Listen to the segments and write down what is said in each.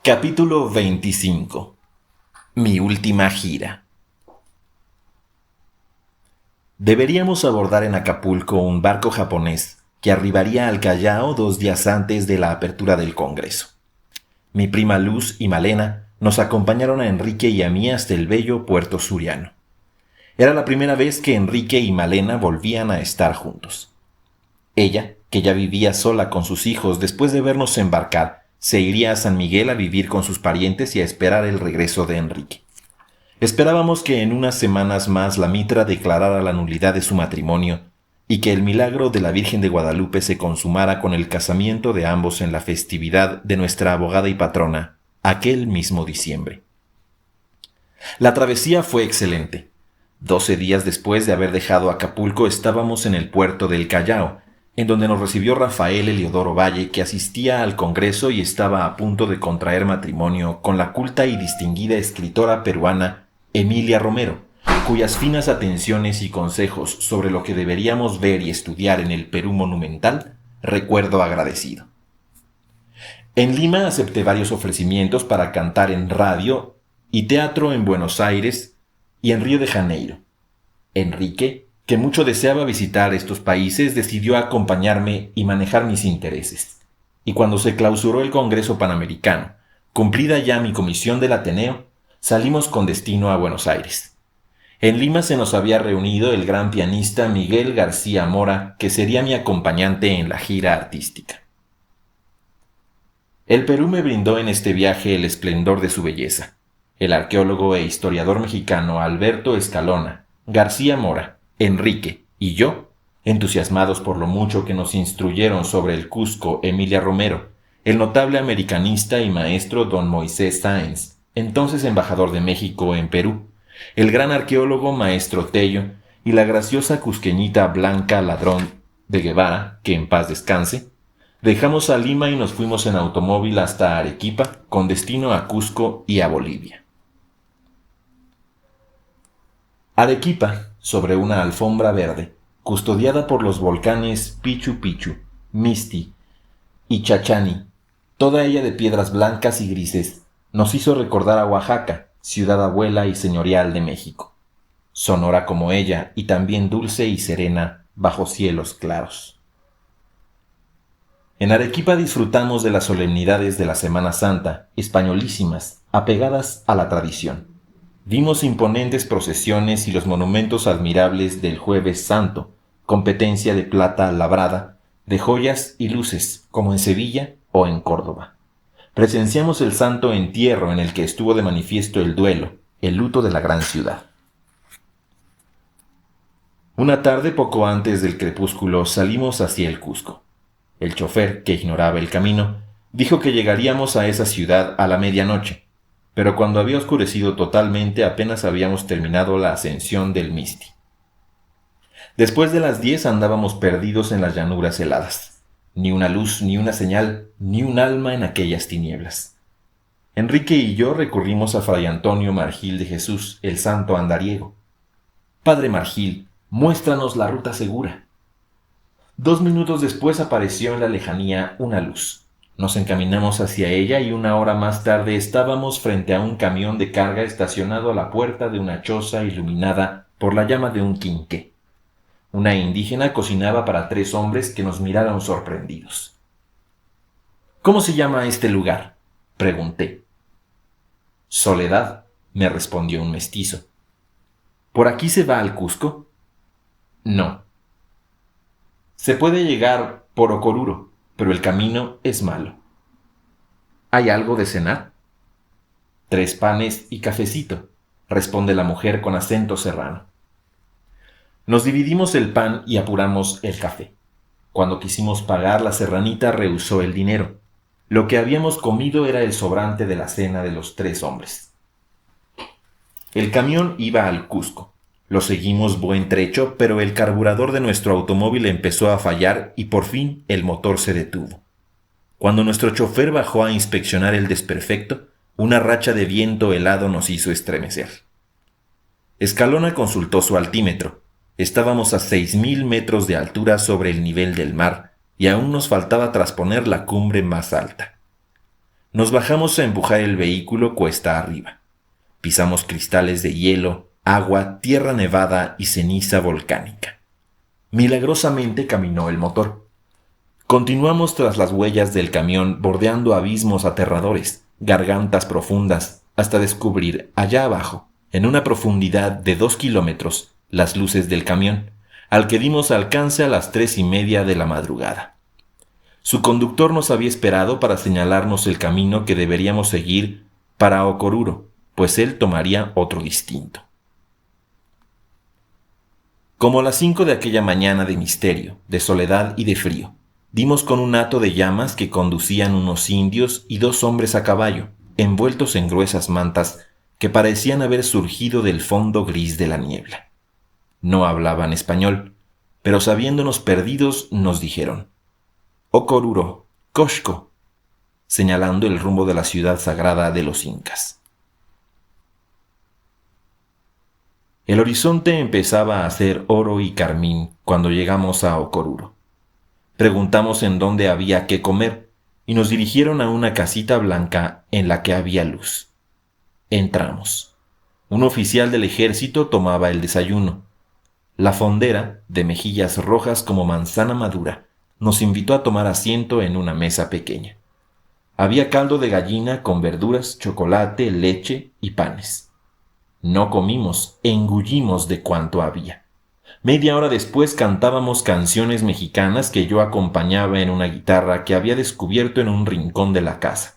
Capítulo 25. Mi última gira. Deberíamos abordar en Acapulco un barco japonés que arribaría al Callao 2 días antes de la apertura del Congreso. Mi prima Luz y Malena nos acompañaron a Enrique y a mí hasta el bello Puerto Suriano. Era la primera vez que Enrique y Malena volvían a estar juntos. Ella, que ya vivía sola con sus hijos después de vernos embarcar, se iría a San Miguel a vivir con sus parientes y a esperar el regreso de Enrique. Esperábamos que en unas semanas más la mitra declarara la nulidad de su matrimonio y que el milagro de la Virgen de Guadalupe se consumara con el casamiento de ambos en la festividad de nuestra abogada y patrona, aquel mismo diciembre. La travesía fue excelente. 12 días después de haber dejado Acapulco estábamos en el puerto del Callao, en donde nos recibió Rafael Eliodoro Valle, que asistía al Congreso y estaba a punto de contraer matrimonio con la culta y distinguida escritora peruana Emilia Romero, cuyas finas atenciones y consejos sobre lo que deberíamos ver y estudiar en el Perú monumental recuerdo agradecido. En Lima acepté varios ofrecimientos para cantar en radio y teatro en Buenos Aires y en Río de Janeiro. Enrique, que mucho deseaba visitar estos países, decidió acompañarme y manejar mis intereses. Y cuando se clausuró el Congreso Panamericano, cumplida ya mi comisión del Ateneo, salimos con destino a Buenos Aires. En Lima se nos había reunido el gran pianista Miguel García Mora, que sería mi acompañante en la gira artística. El Perú me brindó en este viaje el esplendor de su belleza. El arqueólogo e historiador mexicano Alberto Escalona, García Mora, Enrique y yo, entusiasmados por lo mucho que nos instruyeron sobre el Cusco Emilia Romero, el notable americanista y maestro don Moisés Sáenz, entonces embajador de México en Perú, el gran arqueólogo maestro Tello y la graciosa cusqueñita Blanca Ladrón de Guevara, que en paz descanse, dejamos a Lima y nos fuimos en automóvil hasta Arequipa, con destino a Cusco y a Bolivia. Arequipa, sobre una alfombra verde, custodiada por los volcanes Pichu Pichu, Misti y Chachani, toda ella de piedras blancas y grises, nos hizo recordar a Oaxaca, ciudad abuela y señorial de México, sonora como ella y también dulce y serena bajo cielos claros. En Arequipa disfrutamos de las solemnidades de la Semana Santa, españolísimas, apegadas a la tradición. Vimos imponentes procesiones y los monumentos admirables del Jueves Santo, competencia de plata labrada, de joyas y luces, como en Sevilla o en Córdoba. Presenciamos el Santo Entierro, en el que estuvo de manifiesto el duelo, el luto de la gran ciudad. Una tarde poco antes del crepúsculo salimos hacia el Cusco. El chofer, que ignoraba el camino, dijo que llegaríamos a esa ciudad a la medianoche, pero cuando había oscurecido totalmente apenas habíamos terminado la ascensión del Misti. Después de las 10 andábamos perdidos en las llanuras heladas. Ni una luz, ni una señal, ni un alma en aquellas tinieblas. Enrique y yo recurrimos a Fray Antonio Margil de Jesús, el santo andariego. Padre Margil, muéstranos la ruta segura. 2 minutos después apareció en la lejanía una luz. Nos encaminamos hacia ella y 1 hora más tarde estábamos frente a un camión de carga estacionado a la puerta de una choza iluminada por la llama de un quinqué. Una indígena cocinaba para 3 hombres que nos miraron sorprendidos. ¿Cómo se llama este lugar?, pregunté. Soledad, me respondió un mestizo. ¿Por aquí se va al Cusco? No. Se puede llegar por Ocoruro, pero el camino es malo. ¿Hay algo de cenar? 3 panes y cafecito, responde la mujer con acento serrano. Nos dividimos el pan y apuramos el café. Cuando quisimos pagar, la serranita rehusó el dinero. Lo que habíamos comido era el sobrante de la cena de los 3 hombres. El camión iba al Cusco. Lo seguimos buen trecho, pero el carburador de nuestro automóvil empezó a fallar y por fin el motor se detuvo. Cuando nuestro chofer bajó a inspeccionar el desperfecto, una racha de viento helado nos hizo estremecer. Escalona consultó su altímetro. Estábamos a 6.000 metros de altura sobre el nivel del mar y aún nos faltaba trasponer la cumbre más alta. Nos bajamos a empujar el vehículo cuesta arriba. Pisamos cristales de hielo, agua, tierra nevada y ceniza volcánica. Milagrosamente caminó el motor. Continuamos tras las huellas del camión bordeando abismos aterradores, gargantas profundas, hasta descubrir allá abajo, en una profundidad de 2 kilómetros, las luces del camión, al que dimos alcance a las 3:30 de la madrugada. Su conductor nos había esperado para señalarnos el camino que deberíamos seguir para Okoruro, pues él tomaría otro distinto. Como las 5 de aquella mañana de misterio, de soledad y de frío, dimos con un hato de llamas que conducían unos indios y 2 hombres a caballo, envueltos en gruesas mantas que parecían haber surgido del fondo gris de la niebla. No hablaban español, pero sabiéndonos perdidos nos dijeron: Okoruro, Koshko, señalando el rumbo de la ciudad sagrada de los incas. El horizonte empezaba a ser oro y carmín cuando llegamos a Okoruro. Preguntamos en dónde había qué comer y nos dirigieron a una casita blanca en la que había luz. Entramos. Un oficial del ejército tomaba el desayuno. La fondera, de mejillas rojas como manzana madura, nos invitó a tomar asiento en una mesa pequeña. Había caldo de gallina con verduras, chocolate, leche y panes. No comimos, engullimos de cuanto había. Media hora después cantábamos canciones mexicanas que yo acompañaba en una guitarra que había descubierto en un rincón de la casa.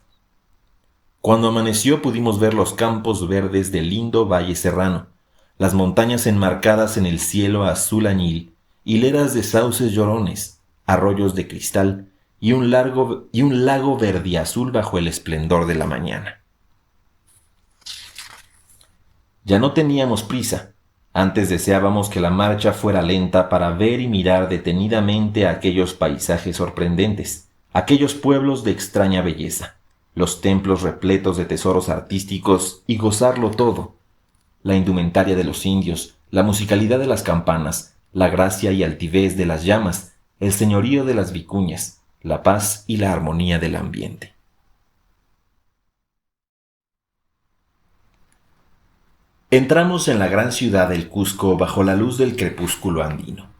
Cuando amaneció pudimos ver los campos verdes del lindo valle serrano, las montañas enmarcadas en el cielo azul añil, hileras de sauces llorones, arroyos de cristal y un lago verdiazul bajo el esplendor de la mañana. Ya no teníamos prisa. Antes deseábamos que la marcha fuera lenta para ver y mirar detenidamente aquellos paisajes sorprendentes, aquellos pueblos de extraña belleza, los templos repletos de tesoros artísticos y gozarlo todo: la indumentaria de los indios, la musicalidad de las campanas, la gracia y altivez de las llamas, el señorío de las vicuñas, la paz y la armonía del ambiente. Entramos en la gran ciudad del Cusco bajo la luz del crepúsculo andino.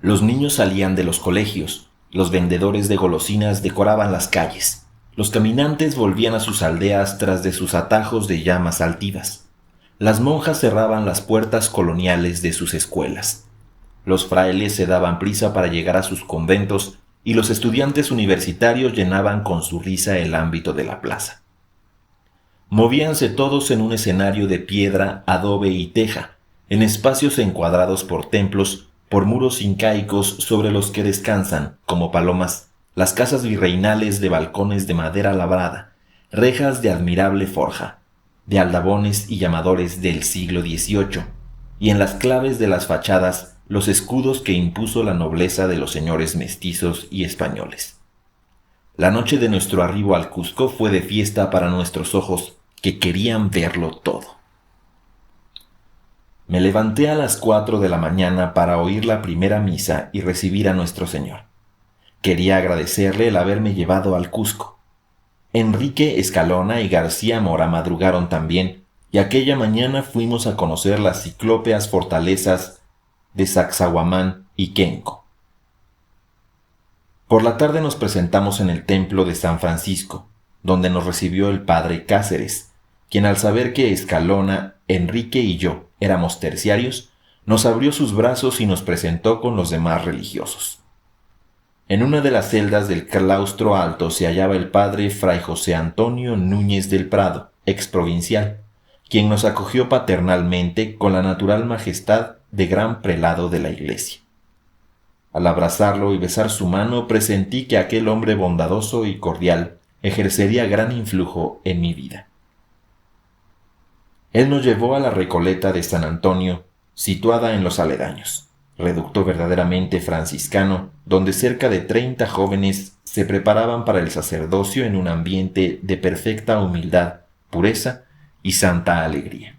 Los niños salían de los colegios, los vendedores de golosinas decoraban las calles, los caminantes volvían a sus aldeas tras de sus atajos de llamas altivas. Las monjas cerraban las puertas coloniales de sus escuelas. Los frailes se daban prisa para llegar a sus conventos y los estudiantes universitarios llenaban con su risa el ámbito de la plaza. Movíanse todos en un escenario de piedra, adobe y teja, en espacios encuadrados por templos, por muros incaicos sobre los que descansan, como palomas, las casas virreinales de balcones de madera labrada, rejas de admirable forja, de aldabones y llamadores del siglo XVIII, y en las claves de las fachadas los escudos que impuso la nobleza de los señores mestizos y españoles. La noche de nuestro arribo al Cusco fue de fiesta para nuestros ojos, que querían verlo todo. Me levanté a las 4 de la mañana para oír la primera misa y recibir a nuestro Señor. Quería agradecerle el haberme llevado al Cusco. Enrique Escalona y García Mora madrugaron también, y aquella mañana fuimos a conocer las ciclópeas fortalezas de Sacsayhuamán y Quenco. Por la tarde nos presentamos en el templo de San Francisco, donde nos recibió el padre Cáceres, quien al saber que Escalona, Enrique y yo éramos terciarios, nos abrió sus brazos y nos presentó con los demás religiosos. En una de las celdas del claustro alto se hallaba el padre Fray José Antonio Núñez del Prado, exprovincial, quien nos acogió paternalmente con la natural majestad de gran prelado de la iglesia. Al abrazarlo y besar su mano presentí que aquel hombre bondadoso y cordial ejercería gran influjo en mi vida. Él nos llevó a la Recoleta de San Antonio, situada en los aledaños, reducto verdaderamente franciscano, donde cerca de 30 jóvenes se preparaban para el sacerdocio en un ambiente de perfecta humildad, pureza y santa alegría.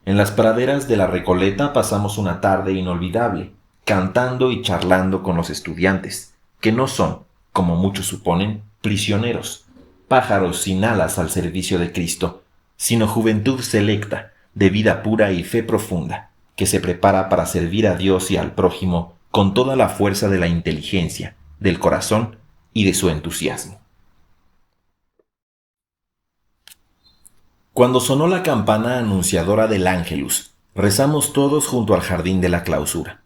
En las praderas de la Recoleta pasamos una tarde inolvidable, cantando y charlando con los estudiantes, que no son, como muchos suponen, prisioneros, pájaros sin alas al servicio de Cristo, sino juventud selecta, de vida pura y fe profunda, que se prepara para servir a Dios y al prójimo con toda la fuerza de la inteligencia, del corazón y de su entusiasmo. Cuando sonó la campana anunciadora del Ángelus, rezamos todos junto al jardín de la clausura.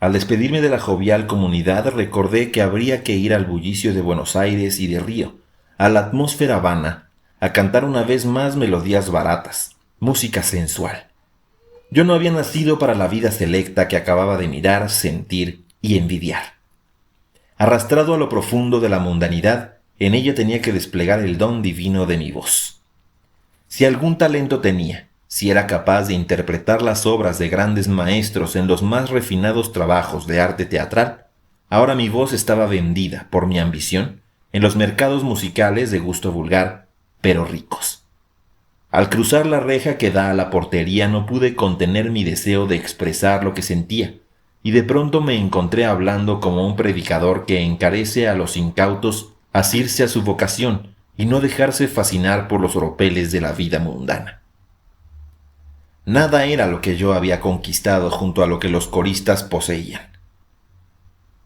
Al despedirme de la jovial comunidad recordé que habría que ir al bullicio de Buenos Aires y de Río, a la atmósfera vana, a cantar una vez más melodías baratas, música sensual. Yo no había nacido para la vida selecta que acababa de mirar, sentir y envidiar. Arrastrado a lo profundo de la mundanidad, en ella tenía que desplegar el don divino de mi voz. Si algún talento tenía, si era capaz de interpretar las obras de grandes maestros en los más refinados trabajos de arte teatral, ahora mi voz estaba vendida, por mi ambición, en los mercados musicales de gusto vulgar, pero ricos. Al cruzar la reja que da a la portería no pude contener mi deseo de expresar lo que sentía, y de pronto me encontré hablando como un predicador que encarece a los incautos a asirse a su vocación y no dejarse fascinar por los oropeles de la vida mundana. Nada era lo que yo había conquistado junto a lo que los coristas poseían.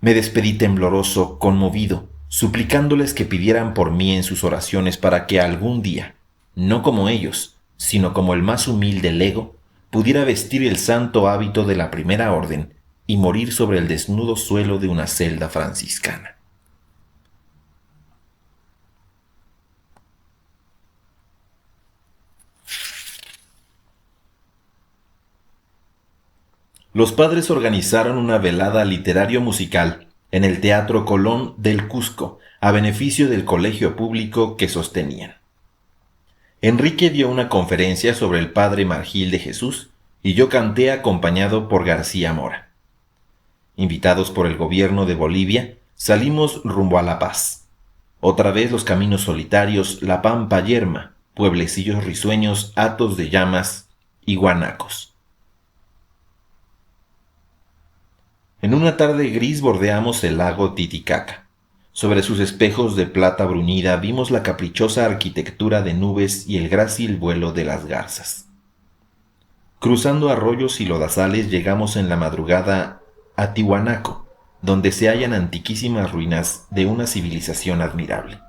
Me despedí tembloroso, conmovido, suplicándoles que pidieran por mí en sus oraciones para que algún día, no como ellos, sino como el más humilde lego, pudiera vestir el santo hábito de la primera orden y morir sobre el desnudo suelo de una celda franciscana. Los padres organizaron una velada literario-musical en el Teatro Colón del Cusco, a beneficio del colegio público que sostenían. Enrique dio una conferencia sobre el Padre Margil de Jesús y yo canté acompañado por García Mora. Invitados por el gobierno de Bolivia, salimos rumbo a La Paz. Otra vez los caminos solitarios, la pampa yerma, pueblecillos risueños, hatos de llamas y guanacos. En una tarde gris bordeamos el lago Titicaca. Sobre sus espejos de plata bruñida vimos la caprichosa arquitectura de nubes y el grácil vuelo de las garzas. Cruzando arroyos y lodazales llegamos en la madrugada a Tihuanaco, donde se hallan antiquísimas ruinas de una civilización admirable.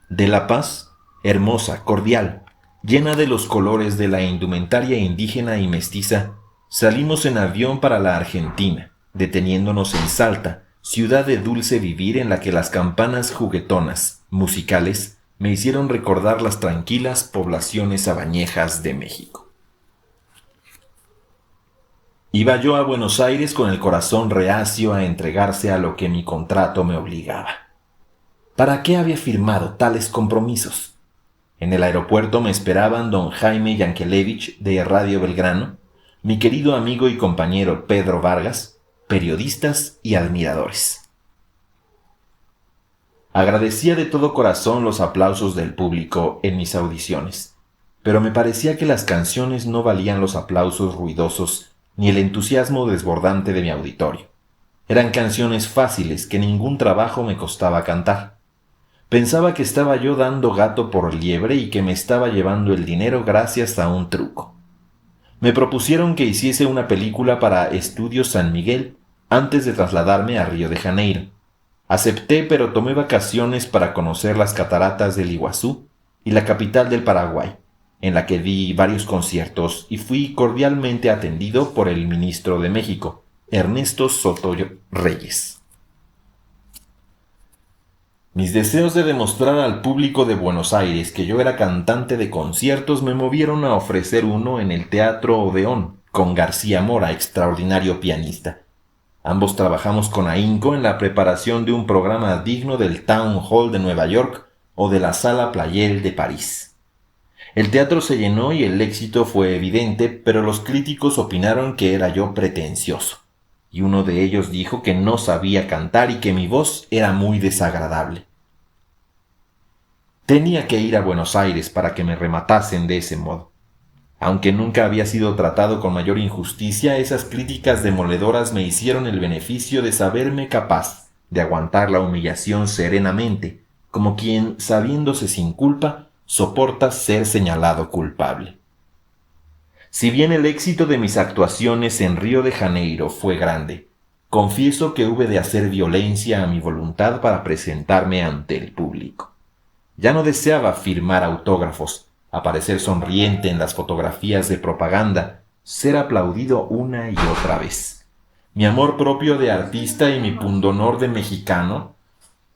De La Paz, hermosa, cordial, llena de los colores de la indumentaria indígena y mestiza, salimos en avión para la Argentina, deteniéndonos en Salta, ciudad de dulce vivir en la que las campanas juguetonas, musicales, me hicieron recordar las tranquilas poblaciones sabañejas de México. Iba yo a Buenos Aires con el corazón reacio a entregarse a lo que mi contrato me obligaba. ¿Para qué había firmado tales compromisos? En el aeropuerto me esperaban don Jaime Yankelevich de Radio Belgrano, mi querido amigo y compañero Pedro Vargas, periodistas y admiradores. Agradecía de todo corazón los aplausos del público en mis audiciones, pero me parecía que las canciones no valían los aplausos ruidosos ni el entusiasmo desbordante de mi auditorio. Eran canciones fáciles que ningún trabajo me costaba cantar. Pensaba que estaba yo dando gato por liebre y que me estaba llevando el dinero gracias a un truco. Me propusieron que hiciese una película para Estudios San Miguel antes de trasladarme a Río de Janeiro. Acepté, pero tomé vacaciones para conocer las cataratas del Iguazú y la capital del Paraguay, en la que di varios conciertos y fui cordialmente atendido por el ministro de México, Ernesto Soto Reyes. Mis deseos de demostrar al público de Buenos Aires que yo era cantante de conciertos me movieron a ofrecer uno en el Teatro Odeón, con García Mora, extraordinario pianista. Ambos trabajamos con ahínco en la preparación de un programa digno del Town Hall de Nueva York o de la Sala Pleyel de París. El teatro se llenó y el éxito fue evidente, pero los críticos opinaron que era yo pretencioso, y uno de ellos dijo que no sabía cantar y que mi voz era muy desagradable. Tenía que ir a Buenos Aires para que me rematasen de ese modo. Aunque nunca había sido tratado con mayor injusticia, esas críticas demoledoras me hicieron el beneficio de saberme capaz de aguantar la humillación serenamente, como quien, sabiéndose sin culpa, soporta ser señalado culpable. Si bien el éxito de mis actuaciones en Río de Janeiro fue grande, confieso que hube de hacer violencia a mi voluntad para presentarme ante el público. Ya no deseaba firmar autógrafos, aparecer sonriente en las fotografías de propaganda, ser aplaudido una y otra vez. Mi amor propio de artista y mi pundonor de mexicano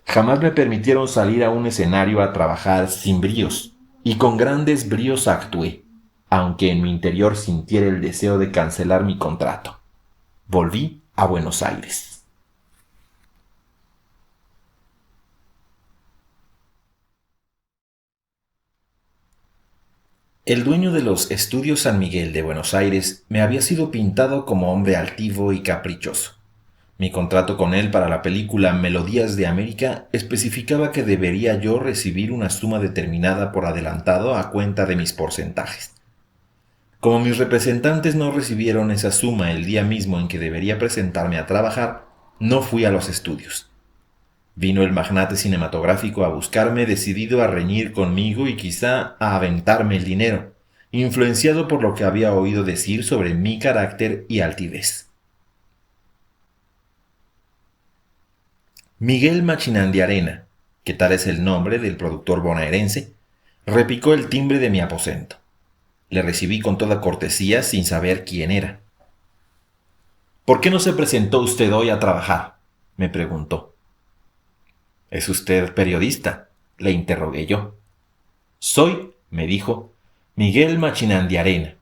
jamás me permitieron salir a un escenario a trabajar sin bríos, y con grandes bríos actué, aunque en mi interior sintiera el deseo de cancelar mi contrato. Volví a Buenos Aires. El dueño de los Estudios San Miguel de Buenos Aires me había sido pintado como hombre altivo y caprichoso. Mi contrato con él para la película Melodías de América especificaba que debería yo recibir una suma determinada por adelantado a cuenta de mis porcentajes. Como mis representantes no recibieron esa suma el día mismo en que debería presentarme a trabajar, no fui a los estudios. Vino el magnate cinematográfico a buscarme decidido a reñir conmigo y quizá a aventarme el dinero, influenciado por lo que había oído decir sobre mi carácter y altivez. Miguel Machinandiarena, que tal es el nombre del productor bonaerense, repicó el timbre de mi aposento. Le recibí con toda cortesía sin saber quién era. «¿Por qué no se presentó usted hoy a trabajar?», me preguntó. «¿Es usted periodista?», le interrogué yo. «Soy», me dijo, «Miguel Machinandiarena.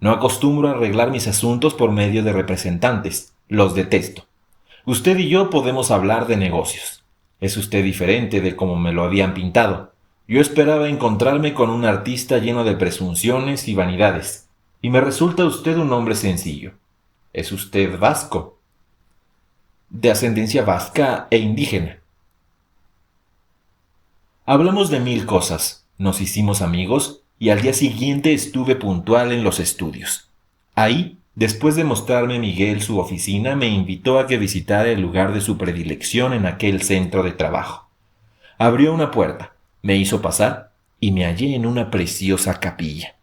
No acostumbro a arreglar mis asuntos por medio de representantes. Los detesto. Usted y yo podemos hablar de negocios. Es usted diferente de como me lo habían pintado. Yo esperaba encontrarme con un artista lleno de presunciones y vanidades, y me resulta usted un hombre sencillo. Es usted vasco, de ascendencia vasca e indígena». Hablamos de mil cosas, nos hicimos amigos y al día siguiente estuve puntual en los estudios. Ahí, después de mostrarme Miguel su oficina, me invitó a que visitara el lugar de su predilección en aquel centro de trabajo. Abrió una puerta, me hizo pasar y me hallé en una preciosa capilla.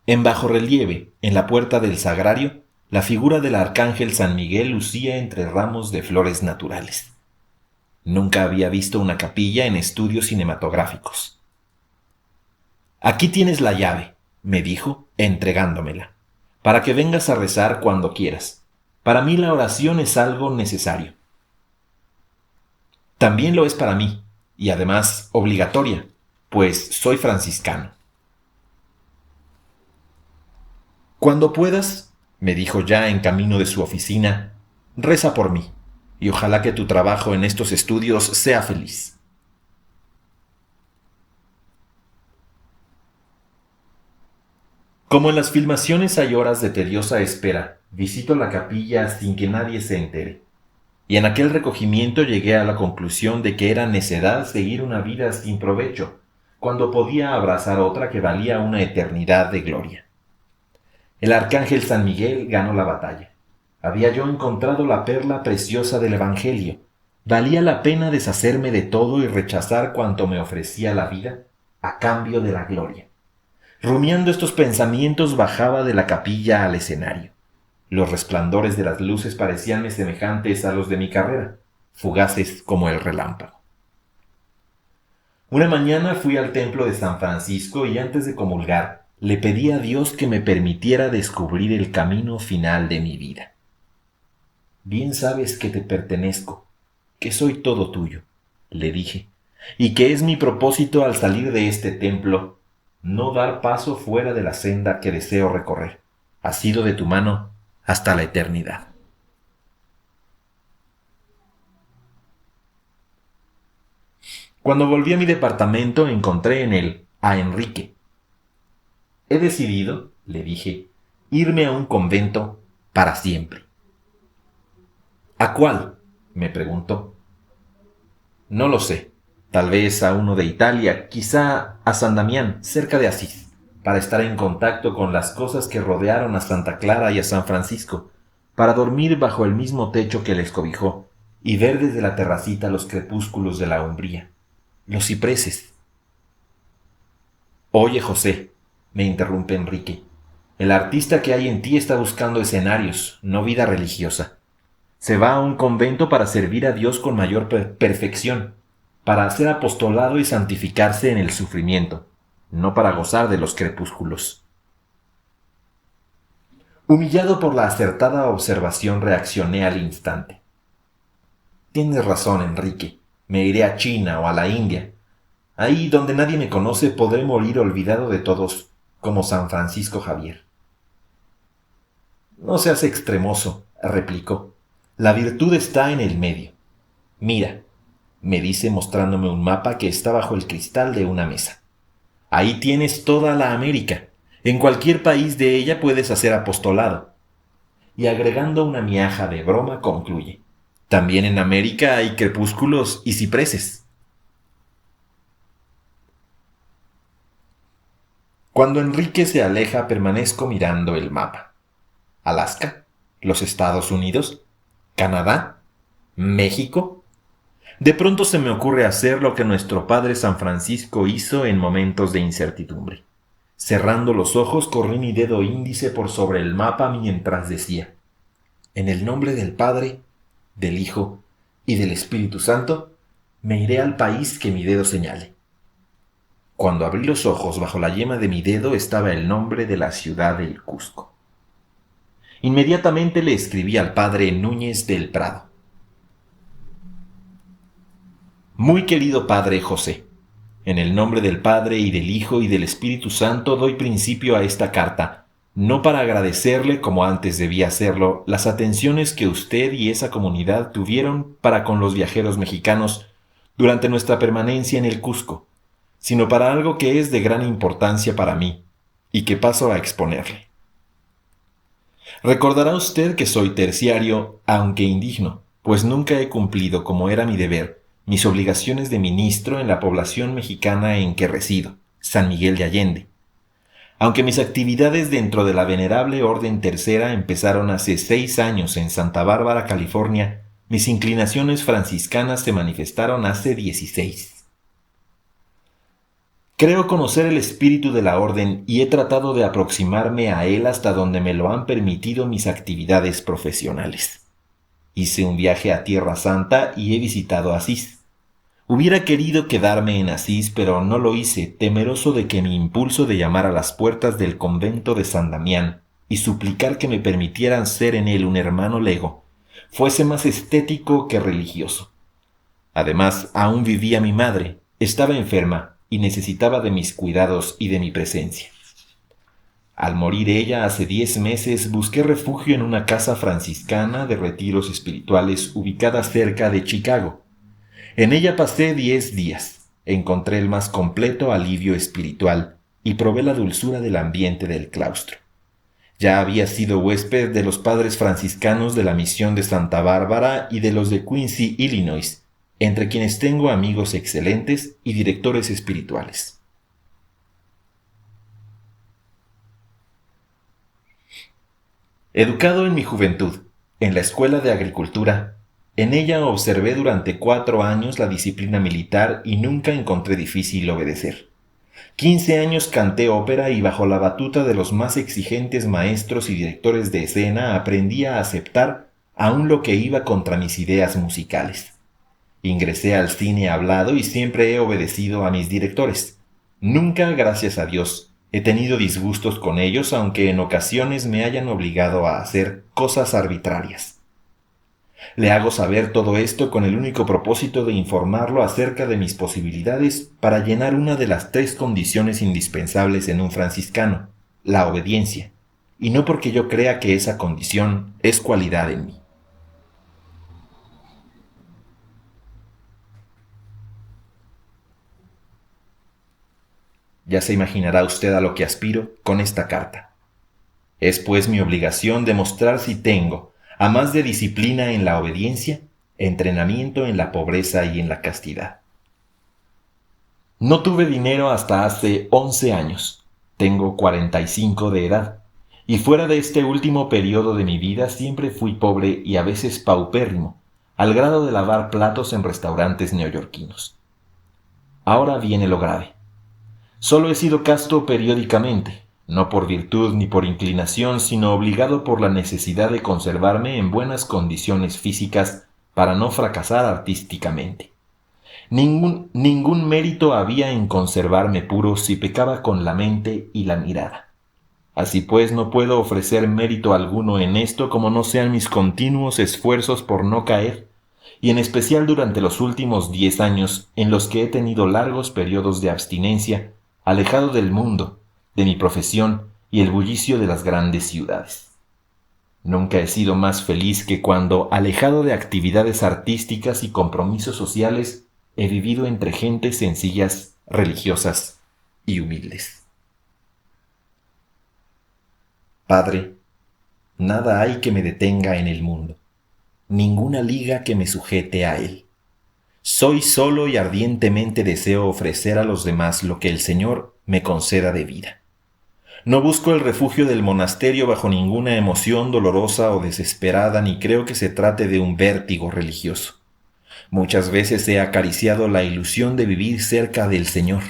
En bajorrelieve, en la puerta del sagrario, la figura del arcángel San Miguel lucía entre ramos de flores naturales. Nunca había visto una capilla en estudios cinematográficos. «Aquí tienes la llave», me dijo, entregándomela, «para que vengas a rezar cuando quieras. Para mí la oración es algo necesario». También lo es para mí, y además obligatoria, pues soy franciscano. «Cuando puedas», me dijo ya en camino de su oficina, «reza por mí, y ojalá que tu trabajo en estos estudios sea feliz». Como en las filmaciones hay horas de tediosa espera, visito la capilla sin que nadie se entere. Y en aquel recogimiento llegué a la conclusión de que era necedad seguir una vida sin provecho, cuando podía abrazar otra que valía una eternidad de gloria. El arcángel San Miguel ganó la batalla. Había yo encontrado la perla preciosa del Evangelio. ¿Valía la pena deshacerme de todo y rechazar cuanto me ofrecía la vida a cambio de la gloria? Rumiando estos pensamientos bajaba de la capilla al escenario. Los resplandores de las luces parecíanme semejantes a los de mi carrera, fugaces como el relámpago. Una mañana fui al templo de San Francisco y antes de comulgar le pedí a Dios que me permitiera descubrir el camino final de mi vida. «Bien sabes que te pertenezco, que soy todo tuyo», le dije, «y que es mi propósito al salir de este templo no dar paso fuera de la senda que deseo recorrer, asido de tu mano hasta la eternidad». Cuando volví a mi departamento encontré en él a Enrique. «He decidido», le dije, «irme a un convento para siempre». «¿A cuál?», me preguntó. «No lo sé. Tal vez a uno de Italia, quizá a San Damián, cerca de Asís, para estar en contacto con las cosas que rodearon a Santa Clara y a San Francisco, para dormir bajo el mismo techo que les cobijó y ver desde la terracita los crepúsculos de la umbría. Los cipreses. Oye, José, me interrumpe Enrique, el artista que hay en ti está buscando escenarios, no vida religiosa. Se va a un convento para servir a Dios con mayor perfección, para hacer apostolado y santificarse en el sufrimiento, no para gozar de los crepúsculos. Humillado por la acertada observación, reaccioné al instante. Tienes razón, Enrique. Me iré a China o a la India. Ahí donde nadie me conoce podré morir olvidado de todos, como San Francisco Javier. No seas extremoso, replicó. La virtud está en el medio. Mira, me dice mostrándome un mapa que está bajo el cristal de una mesa. Ahí tienes toda la América. En cualquier país de ella puedes hacer apostolado. Y agregando una miaja de broma concluye. También en América hay crepúsculos y cipreses. Cuando Enrique se aleja, permanezco mirando el mapa. Alaska, los Estados Unidos, Canadá, México. De pronto se me ocurre hacer lo que nuestro padre San Francisco hizo en momentos de incertidumbre. Cerrando los ojos, corrí mi dedo índice por sobre el mapa mientras decía: en el nombre del Padre, del Hijo y del Espíritu Santo, me iré al país que mi dedo señale. Cuando abrí los ojos, bajo la yema de mi dedo estaba el nombre de la ciudad del Cusco. Inmediatamente le escribí al padre Núñez del Prado. Muy querido padre José, en el nombre del Padre y del Hijo y del Espíritu Santo doy principio a esta carta, no para agradecerle, como antes debía hacerlo, las atenciones que usted y esa comunidad tuvieron para con los viajeros mexicanos durante nuestra permanencia en el Cusco, sino para algo que es de gran importancia para mí y que paso a exponerle. Recordará usted que soy terciario, aunque indigno, pues nunca he cumplido, como era mi deber, mis obligaciones de ministro en la población mexicana en que resido, San Miguel de Allende. Aunque mis actividades dentro de la venerable Orden Tercera empezaron hace 6 años en Santa Bárbara, California, mis inclinaciones franciscanas se manifestaron hace 16. Creo conocer el espíritu de la orden y he tratado de aproximarme a él hasta donde me lo han permitido mis actividades profesionales. Hice un viaje a Tierra Santa y he visitado Asís. Hubiera querido quedarme en Asís, pero no lo hice, temeroso de que mi impulso de llamar a las puertas del convento de San Damián y suplicar que me permitieran ser en él un hermano lego, fuese más estético que religioso. Además, aún vivía mi madre, estaba enferma, y necesitaba de mis cuidados y de mi presencia. Al morir ella hace 10 meses, busqué refugio en una casa franciscana de retiros espirituales ubicada cerca de Chicago. En ella pasé 10 días, encontré el más completo alivio espiritual y probé la dulzura del ambiente del claustro. Ya había sido huésped de los padres franciscanos de la misión de Santa Bárbara y de los de Quincy, Illinois, entre quienes tengo amigos excelentes y directores espirituales. Educado en mi juventud, en la Escuela de Agricultura, en ella observé durante 4 años la disciplina militar y nunca encontré difícil obedecer. 15 años canté ópera y bajo la batuta de los más exigentes maestros y directores de escena aprendí a aceptar aún lo que iba contra mis ideas musicales. Ingresé al cine hablado y siempre he obedecido a mis directores. Nunca, gracias a Dios, he tenido disgustos con ellos, aunque en ocasiones me hayan obligado a hacer cosas arbitrarias. Le hago saber todo esto con el único propósito de informarlo acerca de mis posibilidades para llenar una de las 3 condiciones indispensables en un franciscano, la obediencia, y no porque yo crea que esa condición es cualidad en mí. Ya se imaginará usted a lo que aspiro con esta carta. Es pues mi obligación demostrar si tengo, a más de disciplina en la obediencia, entrenamiento en la pobreza y en la castidad. No tuve dinero hasta hace 11 años. Tengo 45 de edad. Y fuera de este último periodo de mi vida siempre fui pobre y a veces paupérrimo, al grado de lavar platos en restaurantes neoyorquinos. Ahora viene lo grave. Solo he sido casto periódicamente, no por virtud ni por inclinación, sino obligado por la necesidad de conservarme en buenas condiciones físicas para no fracasar artísticamente. Ningún mérito había en conservarme puro si pecaba con la mente y la mirada. Así pues, no puedo ofrecer mérito alguno en esto como no sean mis continuos esfuerzos por no caer, y en especial durante los últimos 10 años en los que he tenido largos periodos de abstinencia, alejado del mundo, de mi profesión y el bullicio de las grandes ciudades. Nunca he sido más feliz que cuando, alejado de actividades artísticas y compromisos sociales, he vivido entre gentes sencillas, religiosas y humildes. Padre, nada hay que me detenga en el mundo, ninguna liga que me sujete a él. Soy solo y ardientemente deseo ofrecer a los demás lo que el Señor me conceda de vida. No busco el refugio del monasterio bajo ninguna emoción dolorosa o desesperada, ni creo que se trate de un vértigo religioso. Muchas veces he acariciado la ilusión de vivir cerca del Señor.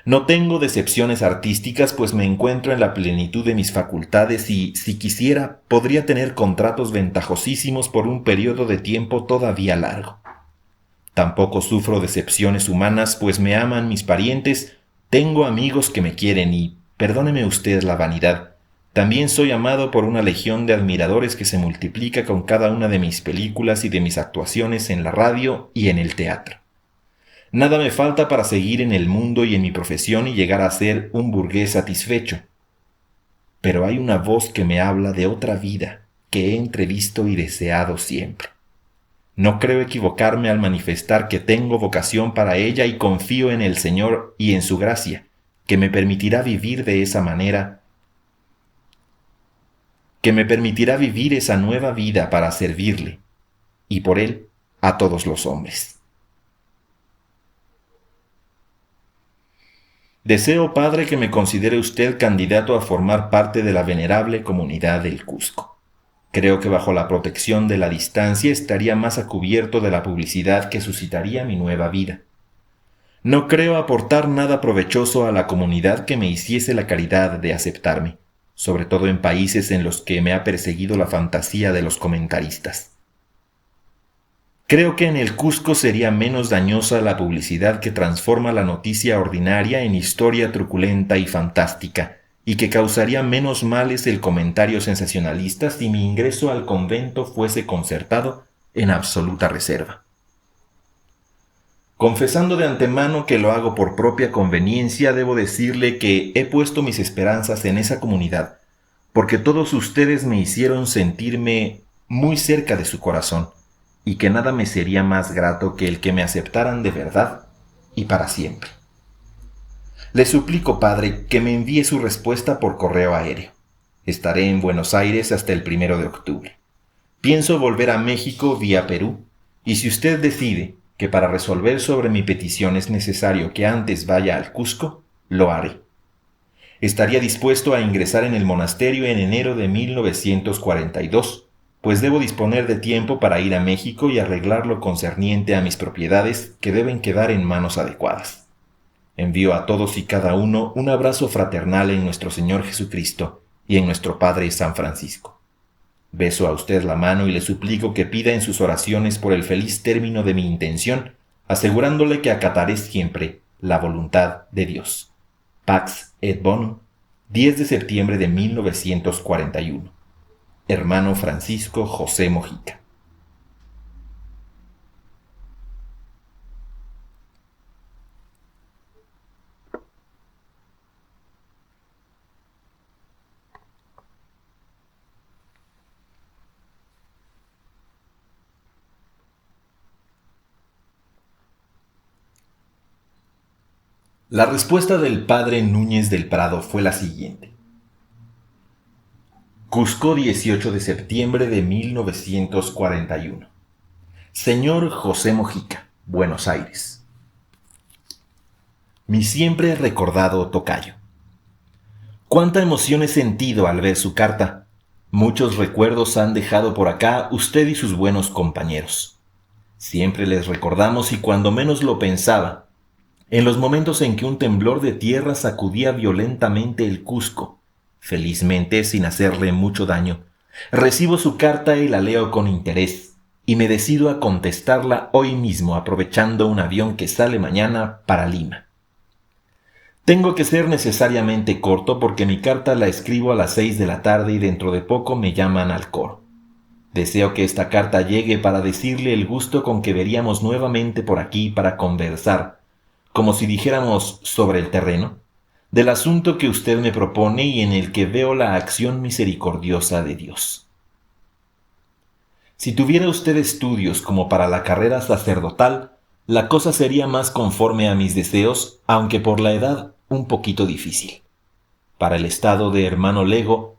No tengo decepciones artísticas, pues me encuentro en la plenitud de mis facultades y, si quisiera, podría tener contratos ventajosísimos por un periodo de tiempo todavía largo. Tampoco sufro decepciones humanas, pues me aman mis parientes, tengo amigos que me quieren y, perdóneme usted la vanidad, también soy amado por una legión de admiradores que se multiplica con cada una de mis películas y de mis actuaciones en la radio y en el teatro. Nada me falta para seguir en el mundo y en mi profesión y llegar a ser un burgués satisfecho. Pero hay una voz que me habla de otra vida que he entrevisto y deseado siempre. No creo equivocarme al manifestar que tengo vocación para ella y confío en el Señor y en su gracia, que me permitirá vivir de esa manera, que me permitirá vivir esa nueva vida para servirle, y por él a todos los hombres. Deseo, Padre, que me considere usted candidato a formar parte de la venerable comunidad del Cusco. Creo que bajo la protección de la distancia estaría más a cubierto de la publicidad que suscitaría mi nueva vida. No creo aportar nada provechoso a la comunidad que me hiciese la caridad de aceptarme, sobre todo en países en los que me ha perseguido la fantasía de los comentaristas. Creo que en el Cusco sería menos dañosa la publicidad que transforma la noticia ordinaria en historia truculenta y fantástica, y que causaría menos males el comentario sensacionalista si mi ingreso al convento fuese concertado en absoluta reserva. Confesando de antemano que lo hago por propia conveniencia, debo decirle que he puesto mis esperanzas en esa comunidad, porque todos ustedes me hicieron sentirme muy cerca de su corazón, y que nada me sería más grato que el que me aceptaran de verdad y para siempre. Le suplico, Padre, que me envíe su respuesta por correo aéreo. Estaré en Buenos Aires hasta el 1 de octubre. Pienso volver a México vía Perú, y si usted decide que para resolver sobre mi petición es necesario que antes vaya al Cusco, lo haré. Estaría dispuesto a ingresar en el monasterio en enero de 1942, pues debo disponer de tiempo para ir a México y arreglar lo concerniente a mis propiedades que deben quedar en manos adecuadas. Envío a todos y cada uno un abrazo fraternal en nuestro Señor Jesucristo y en nuestro Padre San Francisco. Beso a usted la mano y le suplico que pida en sus oraciones por el feliz término de mi intención, asegurándole que acataré siempre la voluntad de Dios. Pax et Bonum, 10 de septiembre de 1941. Hermano Francisco José Mojica. La respuesta del padre Núñez del Prado fue la siguiente. Cusco, 18 de septiembre de 1941. Señor José Mojica, Buenos Aires. Mi siempre recordado tocayo. Cuánta emoción he sentido al ver su carta. Muchos recuerdos han dejado por acá usted y sus buenos compañeros. Siempre les recordamos y cuando menos lo pensaba, En los momentos en que un temblor de tierra sacudía violentamente el Cusco, felizmente sin hacerle mucho daño, recibo su carta y la leo con interés, y me decido a contestarla hoy mismo aprovechando un avión que sale mañana para Lima. Tengo que ser necesariamente corto porque mi carta la escribo a las 6 de la tarde y dentro de poco me llaman al coro. Deseo que esta carta llegue para decirle el gusto con que veríamos nuevamente por aquí para conversar, como si dijéramos sobre el terreno, del asunto que usted me propone y en el que veo la acción misericordiosa de Dios. Si tuviera usted estudios como para la carrera sacerdotal, la cosa sería más conforme a mis deseos, aunque por la edad un poquito difícil. Para el estado de hermano lego,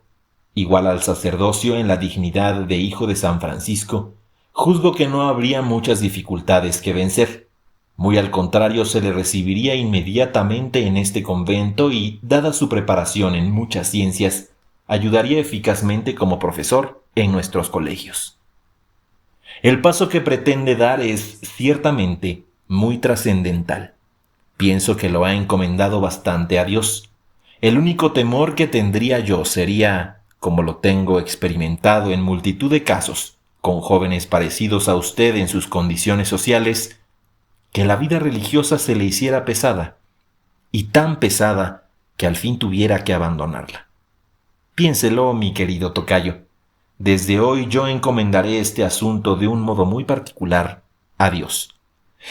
igual al sacerdocio en la dignidad de hijo de San Francisco, juzgo que no habría muchas dificultades que vencer. Muy al contrario, se le recibiría inmediatamente en este convento y, dada su preparación en muchas ciencias, ayudaría eficazmente como profesor en nuestros colegios. El paso que pretende dar es, ciertamente, muy trascendental. Pienso que lo ha encomendado bastante a Dios. El único temor que tendría yo sería, como lo tengo experimentado en multitud de casos, con jóvenes parecidos a usted en sus condiciones sociales, que la vida religiosa se le hiciera pesada, y tan pesada que al fin tuviera que abandonarla. Piénselo, mi querido tocayo. Desde hoy yo encomendaré este asunto de un modo muy particular a Dios.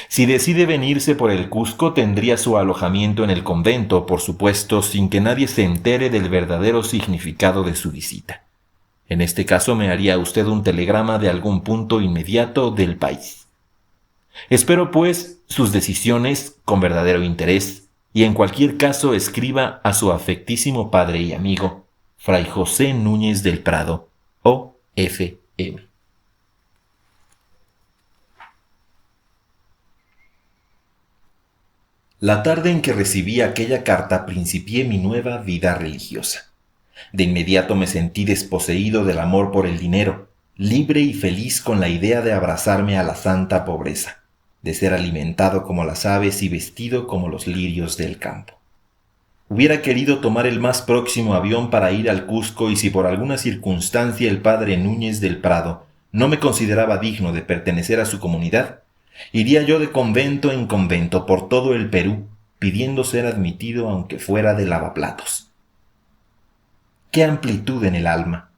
Si decide venirse por el Cusco, tendría su alojamiento en el convento, por supuesto, sin que nadie se entere del verdadero significado de su visita. En este caso me haría usted un telegrama de algún punto inmediato del país. Espero, pues, sus decisiones con verdadero interés, y en cualquier caso escriba a su afectísimo padre y amigo, Fray José Núñez del Prado, O.F.M. La tarde en que recibí aquella carta principié mi nueva vida religiosa. De inmediato me sentí desposeído del amor por el dinero, libre y feliz con la idea de abrazarme a la santa pobreza, de ser alimentado como las aves y vestido como los lirios del campo. Hubiera querido tomar el más próximo avión para ir al Cusco y si por alguna circunstancia el padre Núñez del Prado no me consideraba digno de pertenecer a su comunidad, iría yo de convento en convento por todo el Perú, pidiendo ser admitido aunque fuera de lavaplatos. Qué amplitud en el alma,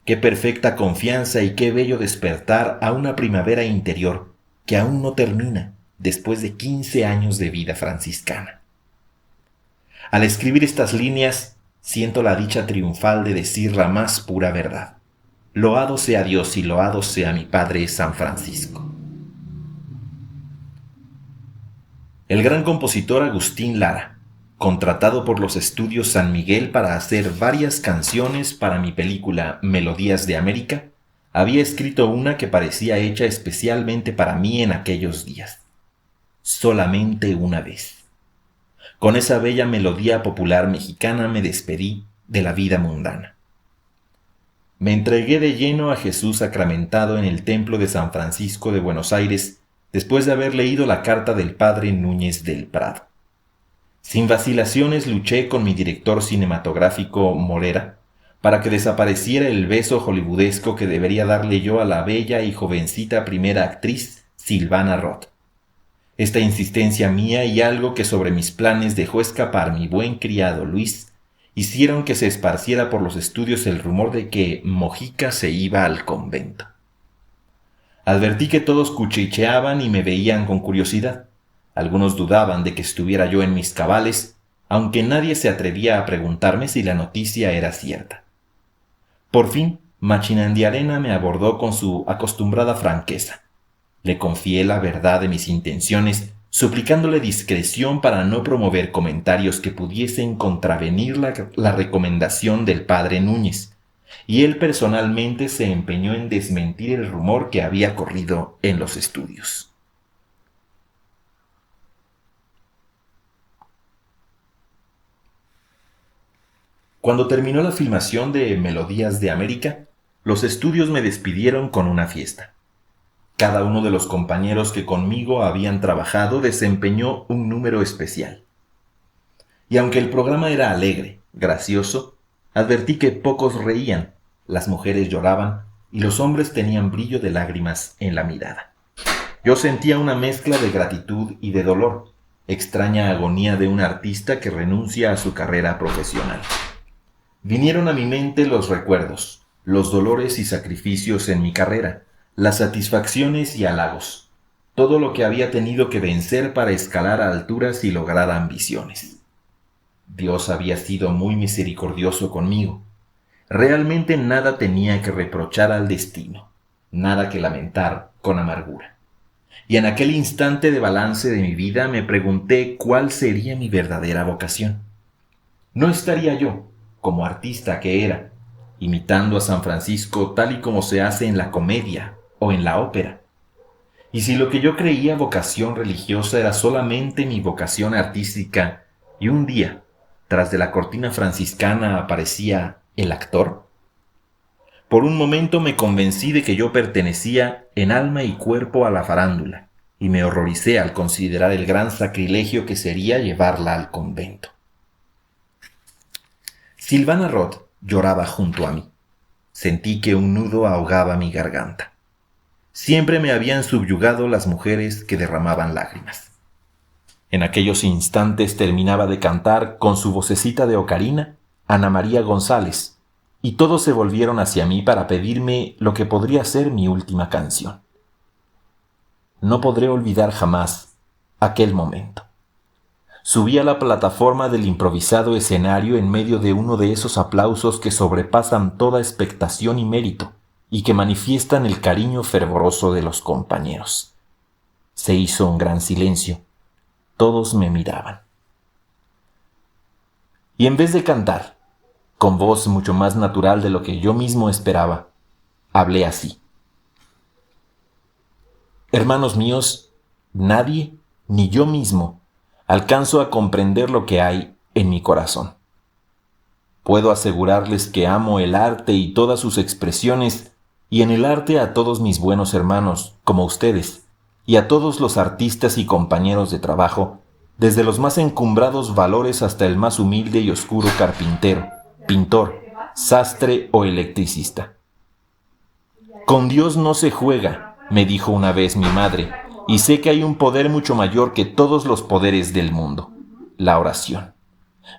qué perfecta confianza y qué bello despertar a una primavera interior que aún no termina después de 15 años de vida franciscana. Al escribir estas líneas, siento la dicha triunfal de decir la más pura verdad. Loado sea Dios y loado sea mi Padre San Francisco. El gran compositor Agustín Lara, contratado por los estudios San Miguel para hacer varias canciones para mi película Melodías de América, había escrito una que parecía hecha especialmente para mí en aquellos días. Solamente una vez. Con esa bella melodía popular mexicana me despedí de la vida mundana. Me entregué de lleno a Jesús sacramentado en el templo de San Francisco de Buenos Aires después de haber leído la carta del padre Núñez del Prado. Sin vacilaciones luché con mi director cinematográfico Morera para que desapareciera el beso hollywoodesco que debería darle yo a la bella y jovencita primera actriz Silvana Roth. Esta insistencia mía y algo que sobre mis planes dejó escapar mi buen criado Luis hicieron que se esparciera por los estudios el rumor de que Mojica se iba al convento. Advertí que todos cuchicheaban y me veían con curiosidad. Algunos dudaban de que estuviera yo en mis cabales, aunque nadie se atrevía a preguntarme si la noticia era cierta. Por fin, Machinandiarena me abordó con su acostumbrada franqueza. Le confié la verdad de mis intenciones, suplicándole discreción para no promover comentarios que pudiesen contravenir la recomendación del padre Núñez, y él personalmente se empeñó en desmentir el rumor que había corrido en los estudios. Cuando terminó la filmación de Melodías de América, los estudios me despidieron con una fiesta. Cada uno de los compañeros que conmigo habían trabajado desempeñó un número especial. Y aunque el programa era alegre, gracioso, advertí que pocos reían, las mujeres lloraban y los hombres tenían brillo de lágrimas en la mirada. Yo sentía una mezcla de gratitud y de dolor, extraña agonía de un artista que renuncia a su carrera profesional. Vinieron a mi mente los recuerdos, los dolores y sacrificios en mi carrera, las satisfacciones y halagos, todo lo que había tenido que vencer para escalar a alturas y lograr ambiciones. Dios había sido muy misericordioso conmigo. Realmente nada tenía que reprochar al destino, nada que lamentar con amargura. Y en aquel instante de balance de mi vida me pregunté cuál sería mi verdadera vocación. ¿No estaría yo, como artista que era, imitando a San Francisco tal y como se hace en la comedia o en la ópera? Y si lo que yo creía vocación religiosa era solamente mi vocación artística, y un día, tras de la cortina franciscana aparecía el actor, por un momento me convencí de que yo pertenecía en alma y cuerpo a la farándula, y me horroricé al considerar el gran sacrilegio que sería llevarla al convento. Silvana Roth lloraba junto a mí. Sentí que un nudo ahogaba mi garganta. Siempre me habían subyugado las mujeres que derramaban lágrimas. En aquellos instantes terminaba de cantar con su vocecita de ocarina Ana María González, y todos se volvieron hacia mí para pedirme lo que podría ser mi última canción. No podré olvidar jamás aquel momento. Subí a la plataforma del improvisado escenario en medio de uno de esos aplausos que sobrepasan toda expectación y mérito y que manifiestan el cariño fervoroso de los compañeros. Se hizo un gran silencio. Todos me miraban. Y en vez de cantar, con voz mucho más natural de lo que yo mismo esperaba, hablé así. Hermanos míos, nadie, ni yo mismo, alcanzo a comprender lo que hay en mi corazón. Puedo asegurarles que amo el arte y todas sus expresiones, y en el arte a todos mis buenos hermanos, como ustedes, y a todos los artistas y compañeros de trabajo, desde los más encumbrados valores hasta el más humilde y oscuro carpintero, pintor, sastre o electricista. Con Dios no se juega, me dijo una vez mi madre, y sé que hay un poder mucho mayor que todos los poderes del mundo, la oración.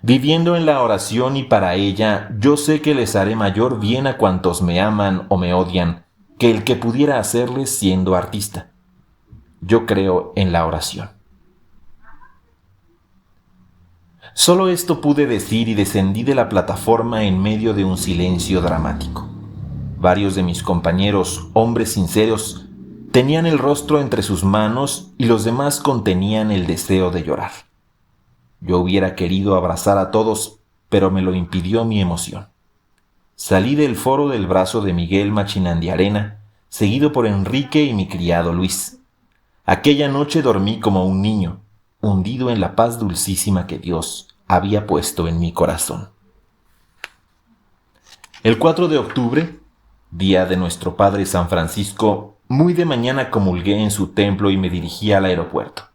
Viviendo en la oración y para ella, yo sé que les haré mayor bien a cuantos me aman o me odian que el que pudiera hacerles siendo artista. Yo creo en la oración. Solo esto pude decir y descendí de la plataforma en medio de un silencio dramático. Varios de mis compañeros, hombres sinceros, tenían el rostro entre sus manos y los demás contenían el deseo de llorar. Yo hubiera querido abrazar a todos, pero me lo impidió mi emoción. Salí del foro del brazo de Miguel Machinandiarena, seguido por Enrique y mi criado Luis. Aquella noche dormí como un niño, hundido en la paz dulcísima que Dios había puesto en mi corazón. El 4 de octubre, día de nuestro Padre San Francisco, muy de mañana comulgué en su templo y me dirigí al aeropuerto.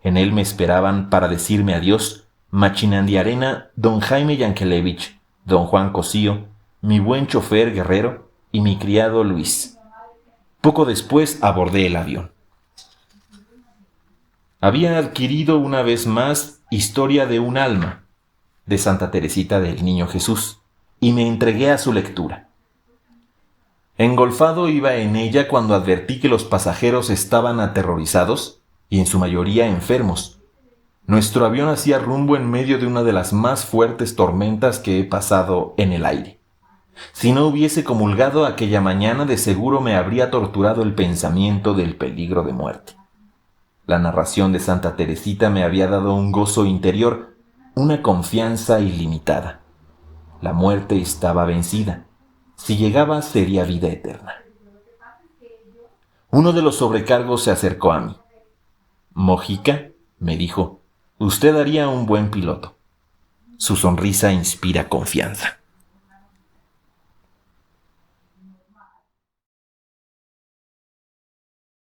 En él me esperaban para decirme adiós Machinandiarena, don Jaime Yankelevich, don Juan Cosío, mi buen chofer Guerrero y mi criado Luis. Poco después abordé el avión. Había adquirido una vez más Historia de un alma, de Santa Teresita del Niño Jesús, y me entregué a su lectura. Engolfado iba en ella cuando advertí que los pasajeros estaban aterrorizados y en su mayoría enfermos. Nuestro avión hacía rumbo en medio de una de las más fuertes tormentas que he pasado en el aire. Si no hubiese comulgado aquella mañana, de seguro me habría torturado el pensamiento del peligro de muerte. La narración de Santa Teresita me había dado un gozo interior, una confianza ilimitada. La muerte estaba vencida. Si llegaba, sería vida eterna. Uno de los sobrecargos se acercó a mí. Mojica, me dijo, usted haría un buen piloto. Su sonrisa inspira confianza.